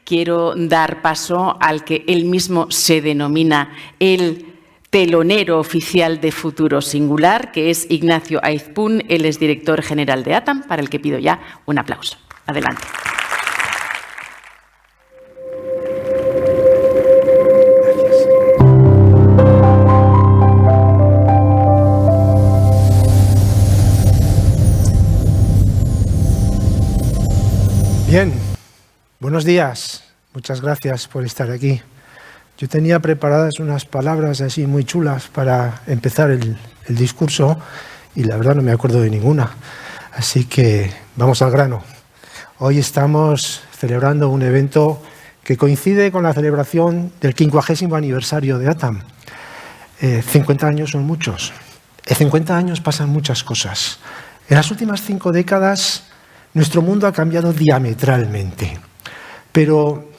quiero dar paso al que él mismo se denomina el telonero oficial de Futuro Singular, que es Ignacio Aizpún. Él es director general de ATAM, para el que pido ya un aplauso. Adelante. Bien, buenos días. Muchas gracias por estar aquí. Yo tenía preparadas unas palabras así muy chulas para empezar el discurso y la verdad no me acuerdo de ninguna. Así que vamos al grano. Hoy estamos celebrando un evento que coincide con la celebración del 50º aniversario de ATAM. 50 años son muchos. En 50 años pasan muchas cosas. En las últimas 5 décadas nuestro mundo ha cambiado diametralmente. Pero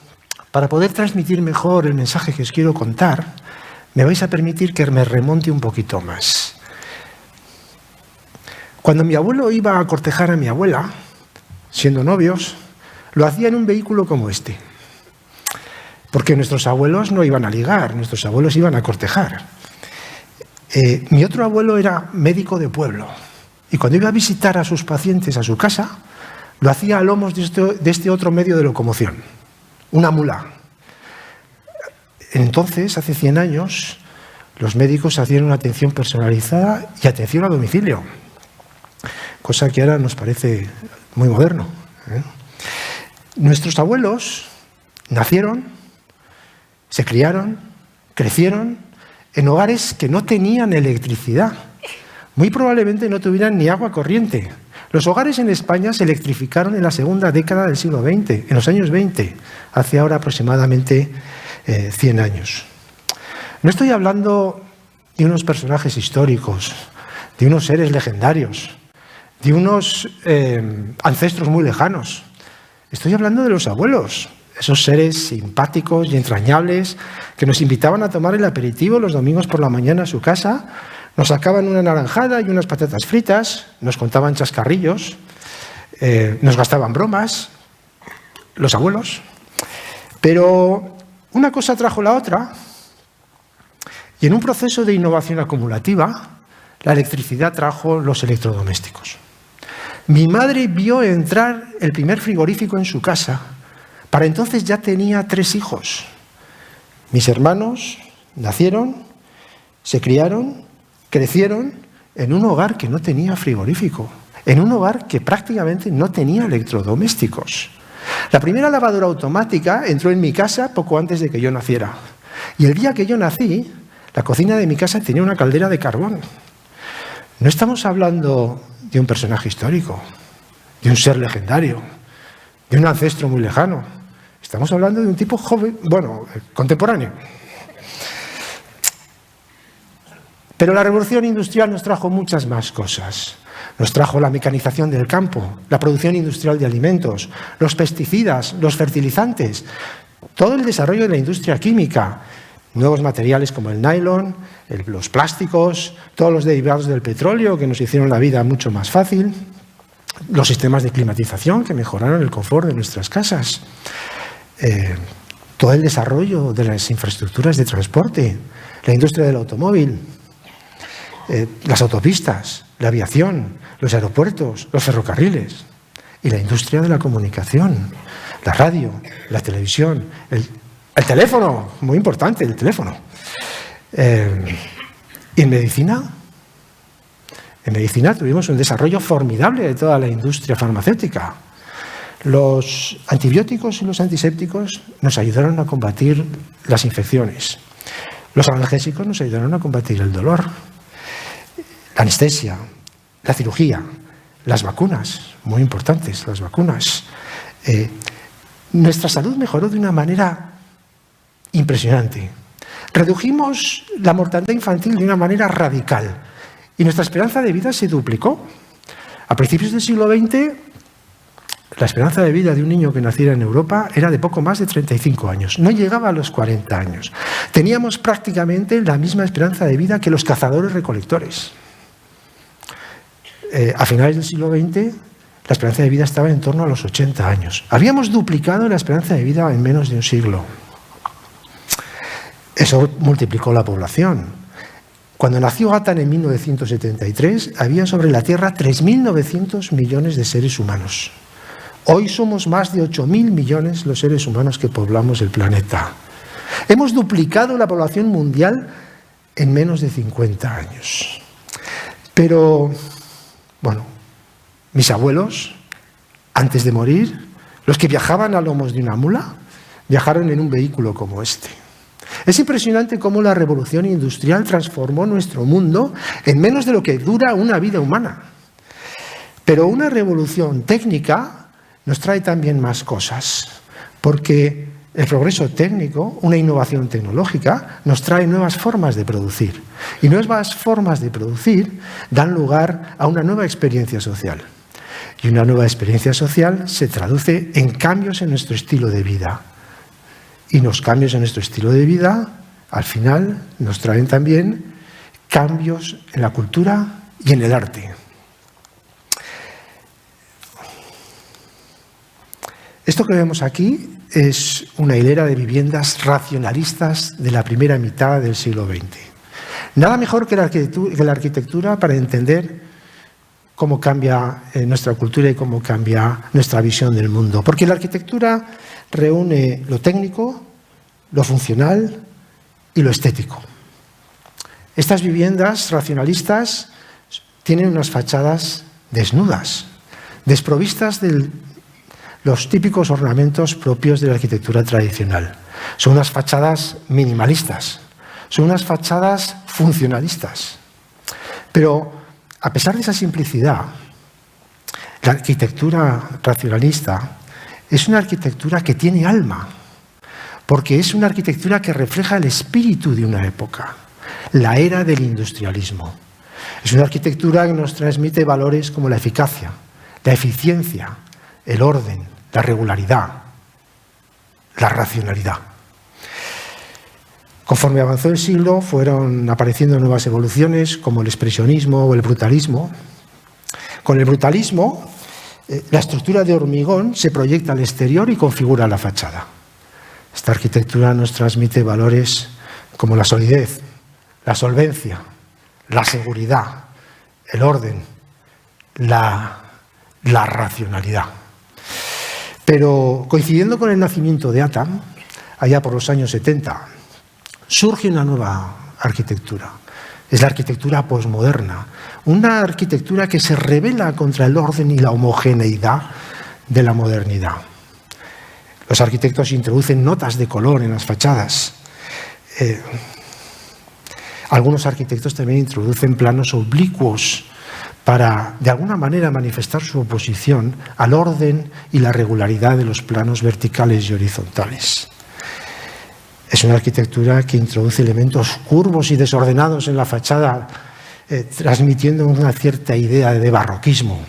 para poder transmitir mejor el mensaje que os quiero contar, me vais a permitir que me remonte un poquito más. Cuando mi abuelo iba a cortejar a mi abuela, siendo novios, lo hacía en un vehículo como este. Porque nuestros abuelos no iban a ligar, nuestros abuelos iban a cortejar. Mi otro abuelo era médico de pueblo y cuando iba a visitar a sus pacientes a su casa, lo hacía a lomos de este otro medio de locomoción, una mula. Entonces, hace 100 años, los médicos hacían una atención personalizada y atención a domicilio, cosa que ahora nos parece muy moderno, ¿eh? Nuestros abuelos nacieron, se criaron, crecieron en hogares que no tenían electricidad. Muy probablemente no tuvieran ni agua corriente. Los hogares en España se electrificaron en la segunda década del siglo XX, en los años 20, hace ahora aproximadamente 100 años. No estoy hablando de unos personajes históricos, de unos seres legendarios, de unos ancestros muy lejanos. Estoy hablando de los abuelos, esos seres simpáticos y entrañables que nos invitaban a tomar el aperitivo los domingos por la mañana a su casa. Nos sacaban una naranjada y unas patatas fritas, nos contaban chascarrillos, nos gastaban bromas, los abuelos. Pero una cosa trajo la otra y en un proceso de innovación acumulativa, la electricidad trajo los electrodomésticos. Mi madre vio entrar el primer frigorífico en su casa. Para entonces ya tenía 3 hijos. Mis hermanos nacieron, se criaron, crecieron en un hogar que no tenía frigorífico, en un hogar que prácticamente no tenía electrodomésticos. La primera lavadora automática entró en mi casa poco antes de que yo naciera. Y el día que yo nací, la cocina de mi casa tenía una caldera de carbón. No estamos hablando de un personaje histórico, de un ser legendario, de un ancestro muy lejano. Estamos hablando de un tipo joven, contemporáneo. Pero la revolución industrial nos trajo muchas más cosas. Nos trajo la mecanización del campo, la producción industrial de alimentos, los pesticidas, los fertilizantes, todo el desarrollo de la industria química, nuevos materiales como el nylon, los plásticos, todos los derivados del petróleo que nos hicieron la vida mucho más fácil, los sistemas de climatización que mejoraron el confort de nuestras casas, todo el desarrollo de las infraestructuras de transporte, la industria del automóvil, las autopistas, la aviación, los aeropuertos, los ferrocarriles y la industria de la comunicación, la radio, la televisión, el teléfono, muy importante el teléfono. ¿Y en medicina? En medicina tuvimos un desarrollo formidable de toda la industria farmacéutica. Los antibióticos y los antisépticos nos ayudaron a combatir las infecciones. Los analgésicos nos ayudaron a combatir el dolor. La anestesia, la cirugía, las vacunas, muy importantes las vacunas. Nuestra salud mejoró de una manera impresionante. Redujimos la mortalidad infantil de una manera radical y nuestra esperanza de vida se duplicó. A principios del siglo XX, la esperanza de vida de un niño que naciera en Europa era de poco más de 35 años, no llegaba a los 40 años. Teníamos prácticamente la misma esperanza de vida que los cazadores-recolectores. A finales del siglo XX, la esperanza de vida estaba en torno a los 80 años. Habíamos duplicado la esperanza de vida en menos de un siglo. Eso multiplicó la población. Cuando nació Atam en 1973, había sobre la Tierra 3.900 millones de seres humanos. Hoy somos más de 8.000 millones los seres humanos que poblamos el planeta. Hemos duplicado la población mundial en menos de 50 años. Pero, bueno, mis abuelos, antes de morir, los que viajaban a lomos de una mula, viajaron en un vehículo como este. Es impresionante cómo la revolución industrial transformó nuestro mundo en menos de lo que dura una vida humana. Pero una revolución técnica nos trae también más cosas, porque el progreso técnico, una innovación tecnológica, nos trae nuevas formas de producir. Y nuevas formas de producir dan lugar a una nueva experiencia social. Y una nueva experiencia social se traduce en cambios en nuestro estilo de vida. Y los cambios en nuestro estilo de vida, al final, nos traen también cambios en la cultura y en el arte. Esto que vemos aquí es una hilera de viviendas racionalistas de la primera mitad del siglo XX. Nada mejor que la arquitectura para entender cómo cambia nuestra cultura y cómo cambia nuestra visión del mundo. Porque la arquitectura reúne lo técnico, lo funcional y lo estético. Estas viviendas racionalistas tienen unas fachadas desnudas, desprovistas de los típicos ornamentos propios de la arquitectura tradicional. Son unas fachadas minimalistas, son unas fachadas funcionalistas. Pero a pesar de esa simplicidad, la arquitectura racionalista es una arquitectura que tiene alma, porque es una arquitectura que refleja el espíritu de una época, la era del industrialismo. Es una arquitectura que nos transmite valores como la eficacia, la eficiencia, el orden, la regularidad, la racionalidad. Conforme avanzó el siglo, fueron apareciendo nuevas evoluciones como el expresionismo o el brutalismo. Con el brutalismo, la estructura de hormigón se proyecta al exterior y configura la fachada. Esta arquitectura nos transmite valores como la solidez, la solvencia, la seguridad, el orden, la racionalidad. Pero coincidiendo con el nacimiento de Atam, allá por los años 70, surge una nueva arquitectura. Es la arquitectura posmoderna, una arquitectura que se rebela contra el orden y la homogeneidad de la modernidad. Los arquitectos introducen notas de color en las fachadas. Algunos arquitectos también introducen planos oblicuos para, de alguna manera, manifestar su oposición al orden y la regularidad de los planos verticales y horizontales. Es una arquitectura que introduce elementos curvos y desordenados en la fachada, transmitiendo una cierta idea de barroquismo.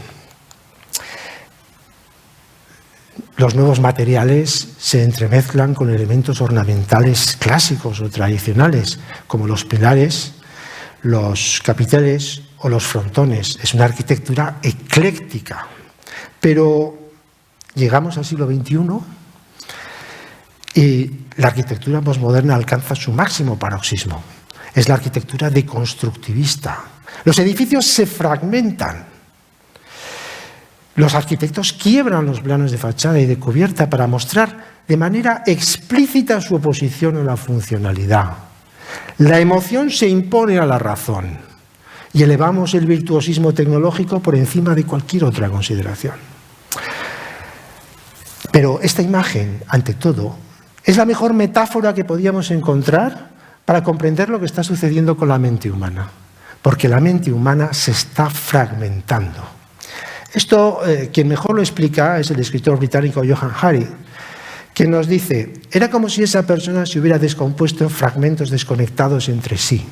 Los nuevos materiales se entremezclan con elementos ornamentales clásicos o tradicionales, como los pilares, los capiteles o los frontones. Es una arquitectura ecléctica. Pero llegamos al siglo XXI y la arquitectura posmoderna alcanza su máximo paroxismo. Es la arquitectura deconstructivista. Los edificios se fragmentan. Los arquitectos quiebran los planos de fachada y de cubierta para mostrar de manera explícita su oposición a la funcionalidad. La emoción se impone a la razón y elevamos el virtuosismo tecnológico por encima de cualquier otra consideración. Pero esta imagen, ante todo, es la mejor metáfora que podíamos encontrar para comprender lo que está sucediendo con la mente humana, porque la mente humana se está fragmentando. Esto, quien mejor lo explica es el escritor británico Johann Hari, que nos dice: era como si esa persona se hubiera descompuesto en fragmentos desconectados entre sí.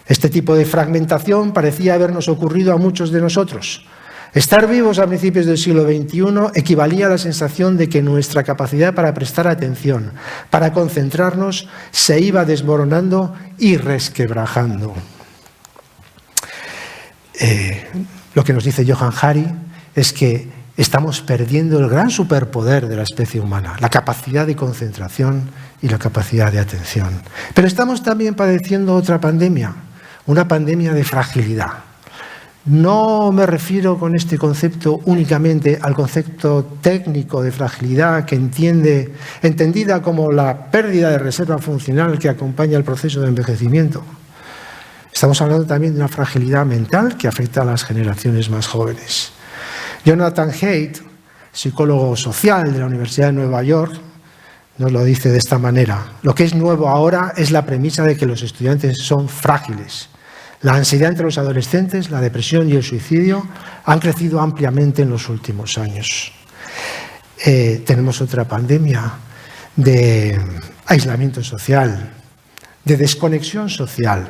Este tipo de fragmentación parecía habernos ocurrido a muchos de nosotros. Estar vivos a principios del siglo XXI equivalía a la sensación de que nuestra capacidad para prestar atención, para concentrarnos, se iba desmoronando y resquebrajando. Lo que nos dice Johann Hari es que estamos perdiendo el gran superpoder de la especie humana, la capacidad de concentración y la capacidad de atención. Pero estamos también padeciendo otra pandemia, una pandemia de fragilidad. No me refiero con este concepto únicamente al concepto técnico de fragilidad que entendida como la pérdida de reserva funcional que acompaña el proceso de envejecimiento. Estamos hablando también de una fragilidad mental que afecta a las generaciones más jóvenes. Jonathan Haidt, psicólogo social de la Universidad de Nueva York, nos lo dice de esta manera. Lo que es nuevo ahora es la premisa de que los estudiantes son frágiles. La ansiedad entre los adolescentes, la depresión y el suicidio han crecido ampliamente en los últimos años. Tenemos otra pandemia de aislamiento social, de desconexión social.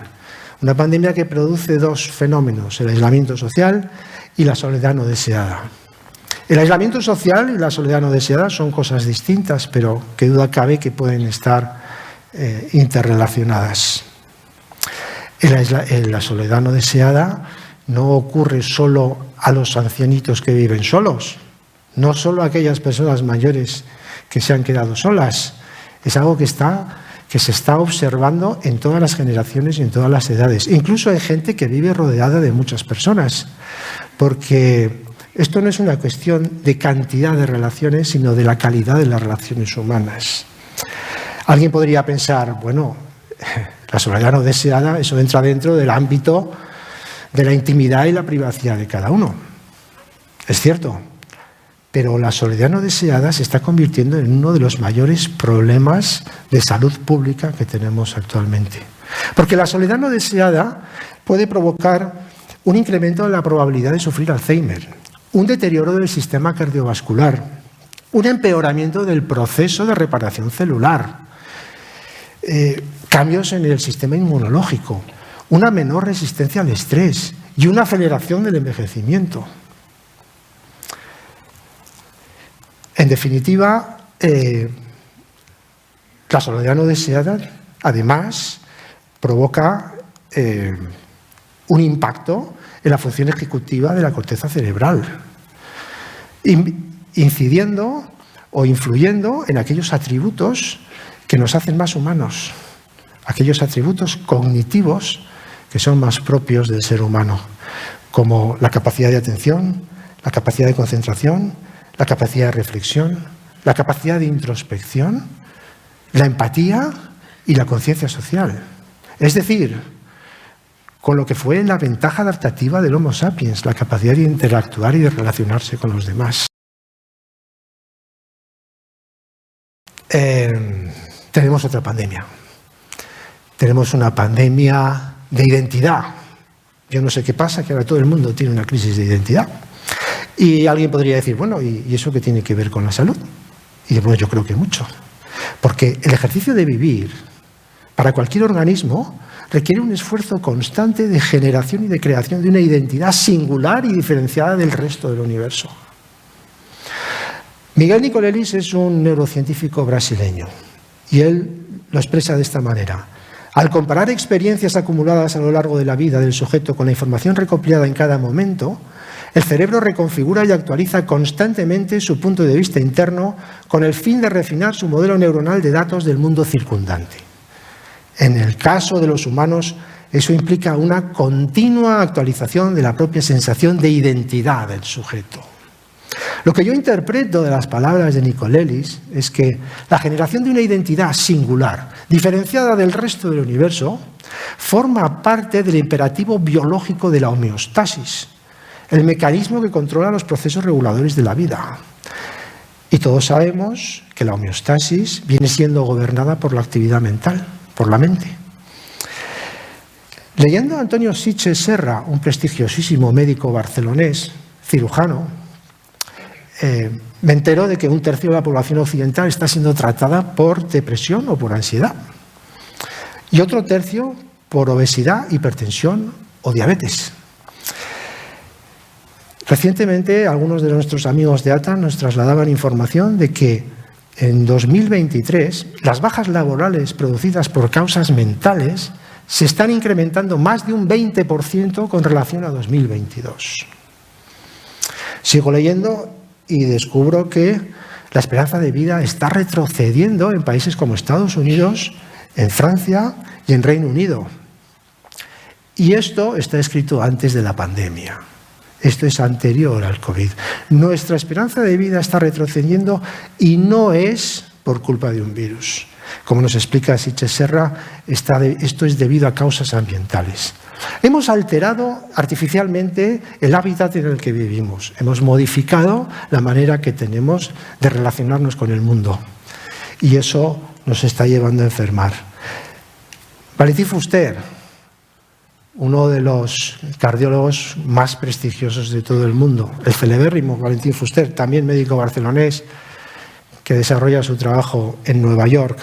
Una pandemia que produce dos fenómenos, el aislamiento social y la soledad no deseada. El aislamiento social y la soledad no deseada son cosas distintas, pero qué duda cabe que pueden estar interrelacionadas. La soledad no deseada no ocurre solo a los ancianitos que viven solos, no solo a aquellas personas mayores que se han quedado solas. Es algo que se está observando en todas las generaciones y en todas las edades. Incluso hay gente que vive rodeada de muchas personas, porque esto no es una cuestión de cantidad de relaciones, sino de la calidad de las relaciones humanas. Alguien podría pensar, bueno, la soledad no deseada, eso entra dentro del ámbito de la intimidad y la privacidad de cada uno. Es cierto, pero la soledad no deseada se está convirtiendo en uno de los mayores problemas de salud pública que tenemos actualmente. Porque la soledad no deseada puede provocar un incremento de la probabilidad de sufrir Alzheimer, un deterioro del sistema cardiovascular, un empeoramiento del proceso de reparación celular, cambios en el sistema inmunológico, una menor resistencia al estrés y una aceleración del envejecimiento. En definitiva, la soledad no deseada, además, provoca un impacto en la función ejecutiva de la corteza cerebral, incidiendo o influyendo en aquellos atributos que nos hacen más humanos, aquellos atributos cognitivos que son más propios del ser humano, como la capacidad de atención, la capacidad de concentración, la capacidad de reflexión, la capacidad de introspección, la empatía y la conciencia social. Es decir, con lo que fue la ventaja adaptativa del Homo sapiens, la capacidad de interactuar y de relacionarse con los demás. Tenemos otra pandemia. Tenemos una pandemia de identidad. Yo no sé qué pasa, que ahora todo el mundo tiene una crisis de identidad. Y alguien podría decir, bueno, ¿y eso qué tiene que ver con la salud? Y bueno, yo creo que mucho. Porque el ejercicio de vivir, para cualquier organismo, requiere un esfuerzo constante de generación y de creación de una identidad singular y diferenciada del resto del universo. Miguel Nicolelis es un neurocientífico brasileño y él lo expresa de esta manera. Al comparar experiencias acumuladas a lo largo de la vida del sujeto con la información recopilada en cada momento, el cerebro reconfigura y actualiza constantemente su punto de vista interno con el fin de refinar su modelo neuronal de datos del mundo circundante. En el caso de los humanos, eso implica una continua actualización de la propia sensación de identidad del sujeto. Lo que yo interpreto de las palabras de Nicolelis es que la generación de una identidad singular, diferenciada del resto del universo, forma parte del imperativo biológico de la homeostasis, el mecanismo que controla los procesos reguladores de la vida. Y todos sabemos que la homeostasis viene siendo gobernada por la actividad mental, por la mente. Leyendo a Antonio Sitges Serra, un prestigiosísimo médico barcelonés, cirujano, me entero de que 1/3 de la población occidental está siendo tratada por depresión o por ansiedad. Y otro 1/3 por obesidad, hipertensión o diabetes. Recientemente, algunos de nuestros amigos de ATA nos trasladaban información de que en 2023 las bajas laborales producidas por causas mentales se están incrementando más de un 20% con relación a 2022. Sigo leyendo y descubro que la esperanza de vida está retrocediendo en países como Estados Unidos, en Francia y en Reino Unido. Y esto está escrito antes de la pandemia. Esto es anterior al COVID. Nuestra esperanza de vida está retrocediendo y no es por culpa de un virus. Como nos explica Sitges Serra, esto es debido a causas ambientales. Hemos alterado artificialmente el hábitat en el que vivimos. Hemos modificado la manera que tenemos de relacionarnos con el mundo. Y eso nos está llevando a enfermar. Valentín Fuster, uno de los cardiólogos más prestigiosos de todo el mundo, el celebérrimo Valentín Fuster, también médico barcelonés, que desarrolla su trabajo en Nueva York,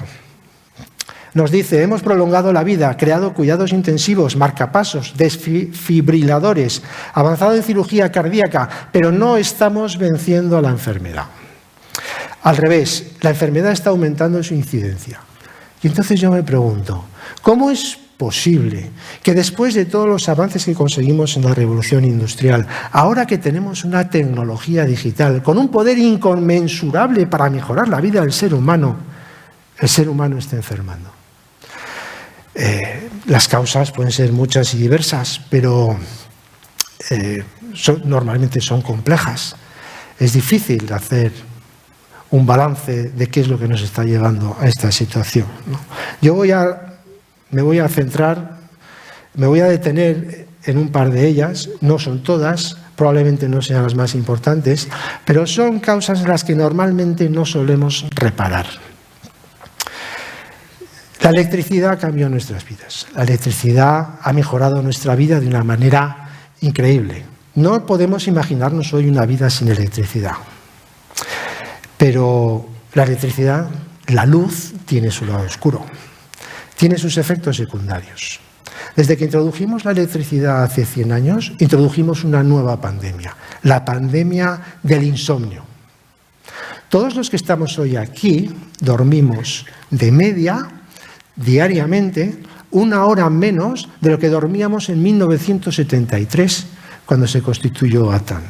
nos dice: hemos prolongado la vida, creado cuidados intensivos, marcapasos, desfibriladores, avanzado en cirugía cardíaca, pero no estamos venciendo a la enfermedad. Al revés, la enfermedad está aumentando su incidencia. Y entonces yo me pregunto, ¿cómo es posible que después de todos los avances que conseguimos en la revolución industrial, ahora que tenemos una tecnología digital con un poder inconmensurable para mejorar la vida del ser humano, el ser humano esté enfermando? Las causas pueden ser muchas y diversas, pero normalmente son complejas. Es difícil hacer un balance de qué es lo que nos está llevando a esta situación, ¿no? Me voy a centrar, me voy a detener en un par de ellas. No son todas, probablemente no sean las más importantes, pero son causas en las que normalmente no solemos reparar. La electricidad cambió nuestras vidas. La electricidad ha mejorado nuestra vida de una manera increíble. No podemos imaginarnos hoy una vida sin electricidad. Pero la electricidad, la luz, tiene su lado oscuro. Tiene sus efectos secundarios. Desde que introdujimos la electricidad hace 100 años, introdujimos una nueva pandemia, la pandemia del insomnio. Todos los que estamos hoy aquí dormimos de media, diariamente, 1 hora menos de lo que dormíamos en 1973, cuando se constituyó ATAN.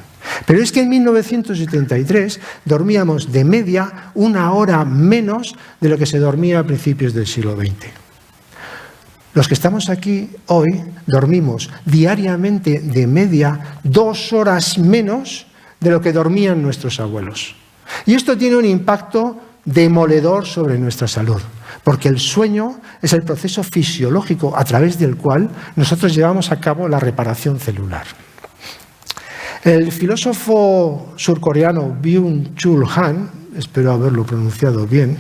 Pero es que en 1973 dormíamos de media 1 hora menos de lo que se dormía a principios del siglo XX. Los que estamos aquí hoy dormimos diariamente de media 2 horas menos de lo que dormían nuestros abuelos. Y esto tiene un impacto demoledor sobre nuestra salud, porque el sueño es el proceso fisiológico a través del cual nosotros llevamos a cabo la reparación celular. El filósofo surcoreano Byung-Chul Han, espero haberlo pronunciado bien,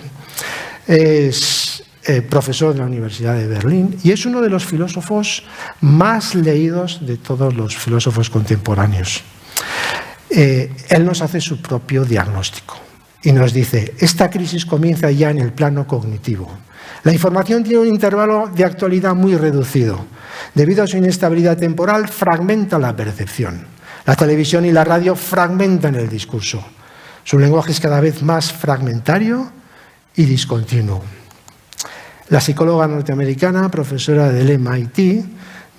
es profesor de la Universidad de Berlín y es uno de los filósofos más leídos de todos los filósofos contemporáneos. Él nos hace su propio diagnóstico y nos dice: esta crisis comienza ya en el plano cognitivo. La información tiene un intervalo de actualidad muy reducido. Debido a su inestabilidad temporal, fragmenta la percepción. La televisión y la radio fragmentan el discurso. Su lenguaje es cada vez más fragmentario y discontinuo. La psicóloga norteamericana, profesora del MIT,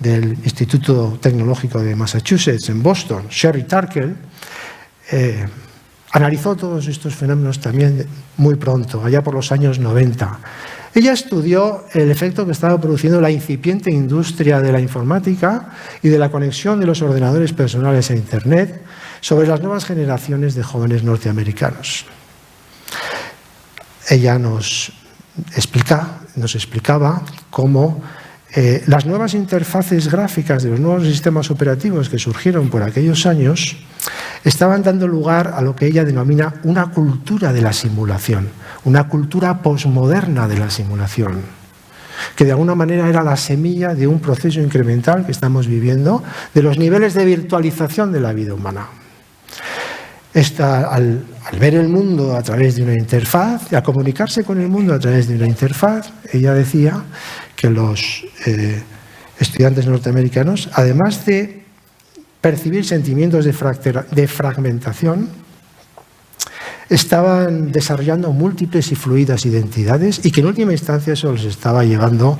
del Instituto Tecnológico de Massachusetts en Boston, Sherry Turkle, analizó todos estos fenómenos también muy pronto, allá por los años 90. Ella estudió el efecto que estaba produciendo la incipiente industria de la informática y de la conexión de los ordenadores personales a Internet sobre las nuevas generaciones de jóvenes norteamericanos. Ella nos explicaba cómo las nuevas interfaces gráficas de los nuevos sistemas operativos que surgieron por aquellos años estaban dando lugar a lo que ella denomina una cultura de la simulación, una cultura posmoderna de la simulación, que de alguna manera era la semilla de un proceso incremental que estamos viviendo de los niveles de virtualización de la vida humana. Al ver el mundo a través de una interfaz, a comunicarse con el mundo a través de una interfaz, ella decía que los estudiantes norteamericanos, además de percibir sentimientos de fragmentación, estaban desarrollando múltiples y fluidas identidades y que en última instancia eso les estaba llevando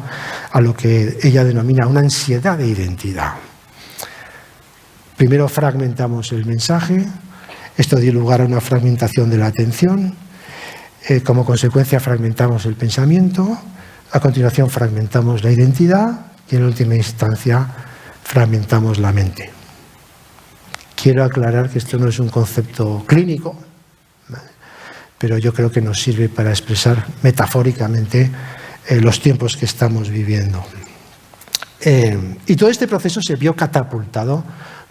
a lo que ella denomina una ansiedad de identidad. Primero fragmentamos el mensaje, Esto dio lugar a una fragmentación de la atención. Como consecuencia fragmentamos el pensamiento, a continuación fragmentamos la identidad y en última instancia fragmentamos la mente. Quiero aclarar que esto no es un concepto clínico, ¿vale?, pero yo creo que nos sirve para expresar metafóricamente los tiempos que estamos viviendo. Y todo este proceso se vio catapultado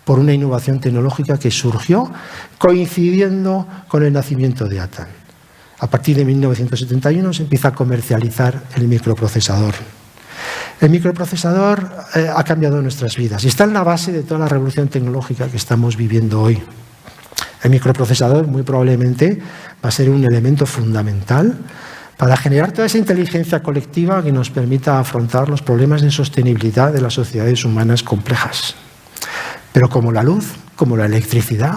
por una innovación tecnológica que surgió coincidiendo con el nacimiento de Atom. A partir de 1971 se empieza a comercializar el microprocesador. El microprocesador ha cambiado nuestras vidas y está en la base de toda la revolución tecnológica que estamos viviendo hoy. El microprocesador muy probablemente va a ser un elemento fundamental para generar toda esa inteligencia colectiva que nos permita afrontar los problemas de sostenibilidad de las sociedades humanas complejas. Pero como la luz, como la electricidad,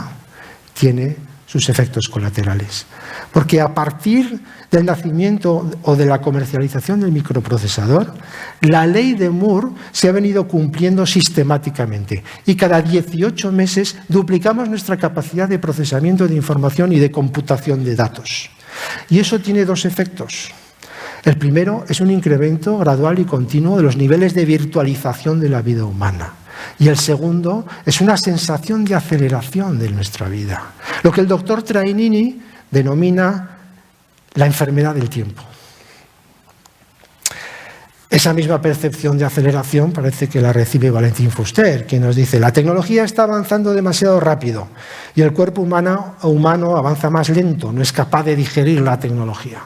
tiene sus efectos colaterales. Porque a partir del nacimiento o de la comercialización del microprocesador, la ley de Moore se ha venido cumpliendo sistemáticamente y cada 18 meses duplicamos nuestra capacidad de procesamiento de información y de computación de datos. Y eso tiene dos efectos. El primero es un incremento gradual y continuo de los niveles de virtualización de la vida humana. Y el segundo es una sensación de aceleración de nuestra vida, lo que el doctor Trainini denomina la enfermedad del tiempo. Esa misma percepción de aceleración parece que la recibe Valentin Fuster, que nos dice: la tecnología está avanzando demasiado rápido y el cuerpo humano avanza más lento, no es capaz de digerir la tecnología.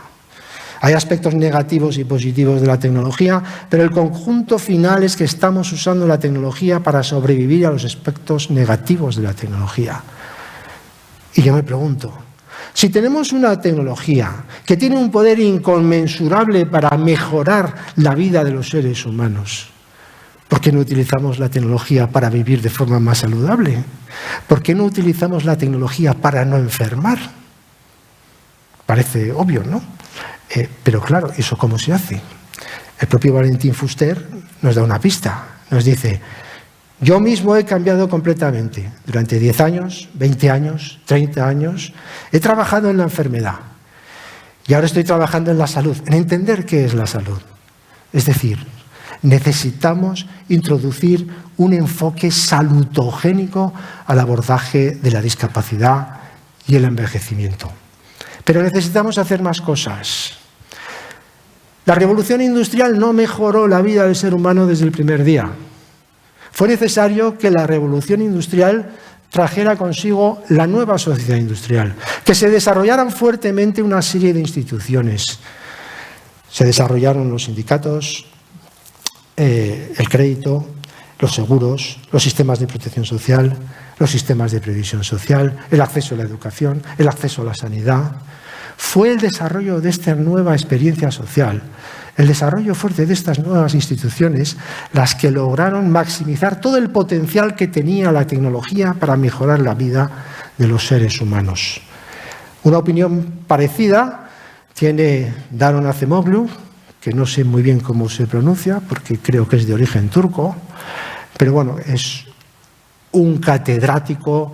Hay aspectos negativos y positivos de la tecnología, pero el conjunto final es que estamos usando la tecnología para sobrevivir a los aspectos negativos de la tecnología. Y yo me pregunto, si tenemos una tecnología que tiene un poder inconmensurable para mejorar la vida de los seres humanos, ¿por qué no utilizamos la tecnología para vivir de forma más saludable? ¿Por qué no utilizamos la tecnología para no enfermar? Parece obvio, ¿no? Pero claro, ¿eso cómo se hace? El propio Valentin Fuster nos da una pista. Nos dice: yo mismo he cambiado completamente. Durante 10 años, 20 años, 30 años, he trabajado en la enfermedad. Y ahora estoy trabajando en la salud, en entender qué es la salud. Es decir, necesitamos introducir un enfoque salutogénico al abordaje de la discapacidad y el envejecimiento. Pero necesitamos hacer más cosas. La revolución industrial no mejoró la vida del ser humano desde el primer día. Fue necesario que la revolución industrial trajera consigo la nueva sociedad industrial, que se desarrollaran fuertemente una serie de instituciones. Se desarrollaron los sindicatos, el crédito, los seguros, los sistemas de protección social, los sistemas de previsión social, el acceso a la educación, el acceso a la sanidad. Fue el desarrollo de esta nueva experiencia social, el desarrollo fuerte de estas nuevas instituciones, las que lograron maximizar todo el potencial que tenía la tecnología para mejorar la vida de los seres humanos. Una opinión parecida tiene Daron Acemoglu, que no sé muy bien cómo se pronuncia, porque creo que es de origen turco, pero bueno, es un catedrático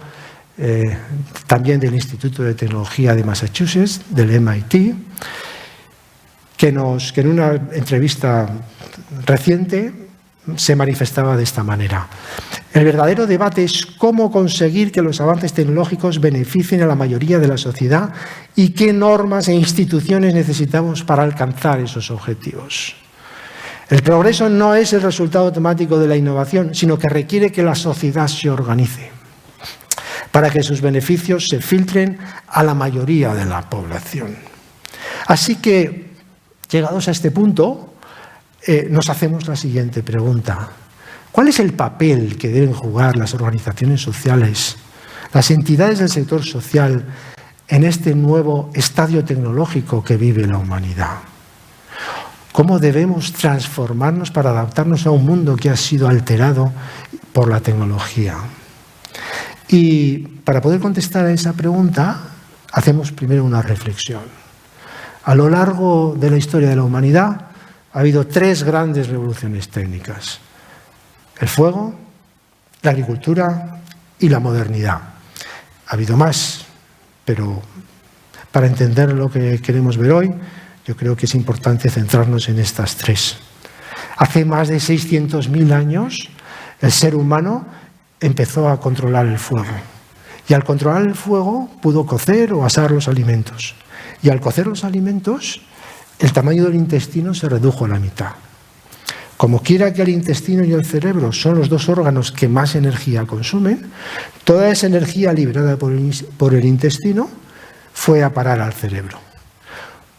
también del Instituto de Tecnología de Massachusetts, del MIT, que en una entrevista reciente se manifestaba de esta manera: el verdadero debate es cómo conseguir que los avances tecnológicos beneficien a la mayoría de la sociedad y qué normas e instituciones necesitamos para alcanzar esos objetivos. El progreso no es el resultado automático de la innovación, sino que requiere que la sociedad se organice para que sus beneficios se filtren a la mayoría de la población. Así que, llegados a este punto, nos hacemos la siguiente pregunta: ¿cuál es el papel que deben jugar las organizaciones sociales, las entidades del sector social en este nuevo estadio tecnológico que vive la humanidad? ¿Cómo debemos transformarnos para adaptarnos a un mundo que ha sido alterado por la tecnología? Y para poder contestar a esa pregunta, hacemos primero una reflexión. A lo largo de la historia de la humanidad ha habido 3 grandes revoluciones técnicas: el fuego, la agricultura y la modernidad. Ha habido más, pero para entender lo que queremos ver hoy, yo creo que es importante centrarnos en estas tres. Hace más de 600.000 años, el ser humano empezó a controlar el fuego. Y al controlar el fuego, pudo cocer o asar los alimentos. Y al cocer los alimentos, el tamaño del intestino se redujo a la mitad. Como quiera que el intestino y el cerebro son los dos órganos que más energía consumen, toda esa energía liberada por el intestino fue a parar al cerebro.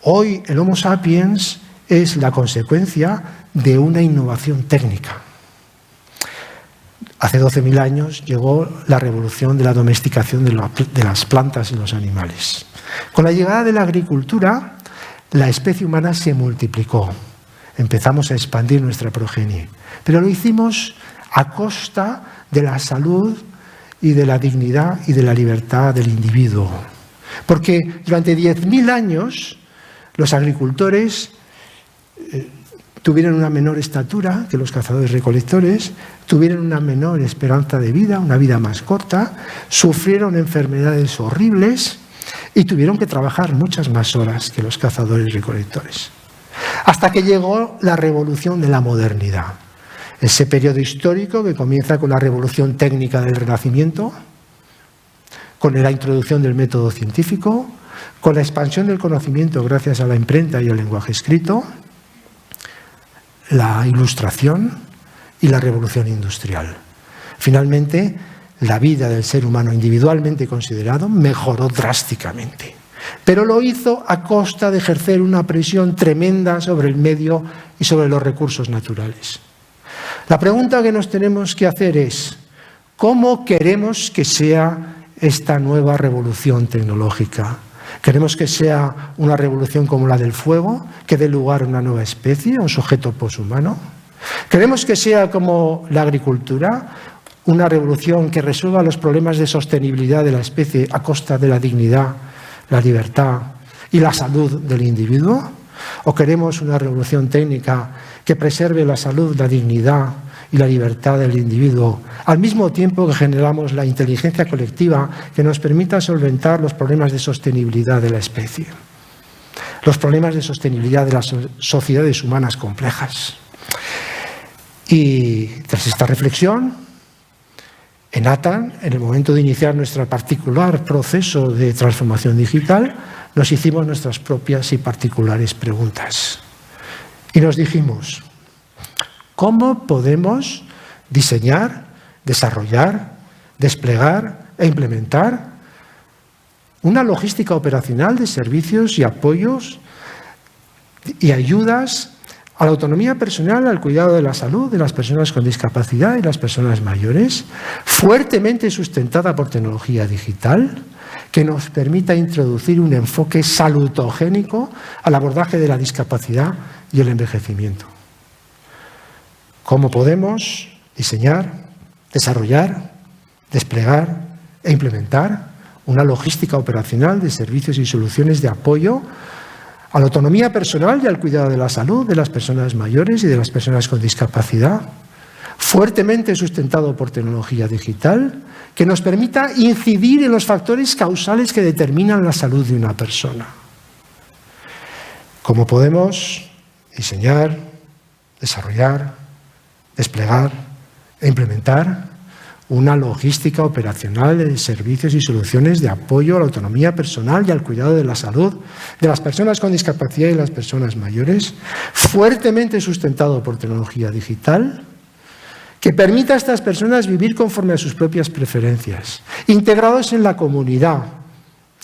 Hoy el Homo sapiens es la consecuencia de una innovación técnica. Hace 12.000 años llegó la revolución de la domesticación de las plantas y los animales. Con la llegada de la agricultura, la especie humana se multiplicó. Empezamos a expandir nuestra progenie, pero lo hicimos a costa de la salud y de la dignidad y de la libertad del individuo. Porque durante 10.000 años los agricultores tuvieron una menor estatura que los cazadores-recolectores, tuvieron una menor esperanza de vida, una vida más corta, sufrieron enfermedades horribles y tuvieron que trabajar muchas más horas que los cazadores-recolectores. Hasta que llegó la revolución de la modernidad, ese periodo histórico que comienza con la revolución técnica del Renacimiento, con la introducción del método científico, con la expansión del conocimiento gracias a la imprenta y el lenguaje escrito, la Ilustración y la revolución industrial. Finalmente, la vida del ser humano individualmente considerado mejoró drásticamente, pero lo hizo a costa de ejercer una presión tremenda sobre el medio y sobre los recursos naturales. La pregunta que nos tenemos que hacer es, ¿cómo queremos que sea esta nueva revolución tecnológica? ¿Queremos que sea una revolución como la del fuego, que dé lugar a una nueva especie, a un sujeto poshumano? ¿Queremos que sea como la agricultura, una revolución que resuelva los problemas de sostenibilidad de la especie a costa de la dignidad, la libertad y la salud del individuo? ¿O queremos una revolución técnica que preserve la salud, la dignidad y la libertad del individuo, al mismo tiempo que generamos la inteligencia colectiva que nos permita solventar los problemas de sostenibilidad de la especie, los problemas de sostenibilidad de las sociedades humanas complejas? Y tras esta reflexión, en ATAN, en el momento de iniciar nuestro particular proceso de transformación digital, nos hicimos nuestras propias y particulares preguntas. Y nos dijimos, ¿cómo podemos diseñar, desarrollar, desplegar e implementar una logística operacional de servicios y apoyos y ayudas a la autonomía personal, al cuidado de la salud de las personas con discapacidad y las personas mayores, fuertemente sustentada por tecnología digital, que nos permita introducir un enfoque salutogénico al abordaje de la discapacidad y el envejecimiento? ¿Cómo podemos diseñar, desarrollar, desplegar e implementar una logística operacional de servicios y soluciones de apoyo a la autonomía personal y al cuidado de la salud de las personas mayores y de las personas con discapacidad, fuertemente sustentado por tecnología digital, que nos permita incidir en los factores causales que determinan la salud de una persona? ¿Cómo podemos diseñar, desarrollar, desplegar e implementar una logística operacional de servicios y soluciones de apoyo a la autonomía personal y al cuidado de la salud de las personas con discapacidad y las personas mayores, fuertemente sustentado por tecnología digital, que permita a estas personas vivir conforme a sus propias preferencias, integrados en la comunidad,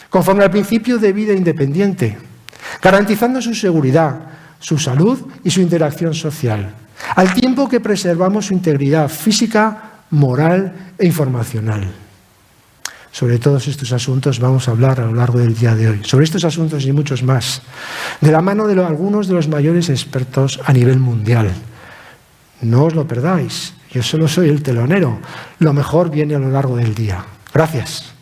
conforme al principio de vida independiente, garantizando su seguridad, su salud y su interacción social, al tiempo que preservamos su integridad física, moral e informacional? Sobre todos estos asuntos vamos a hablar a lo largo del día de hoy. Sobre estos asuntos y muchos más, de la mano de algunos de los mayores expertos a nivel mundial. No os lo perdáis, yo solo soy el telonero. Lo mejor viene a lo largo del día. Gracias.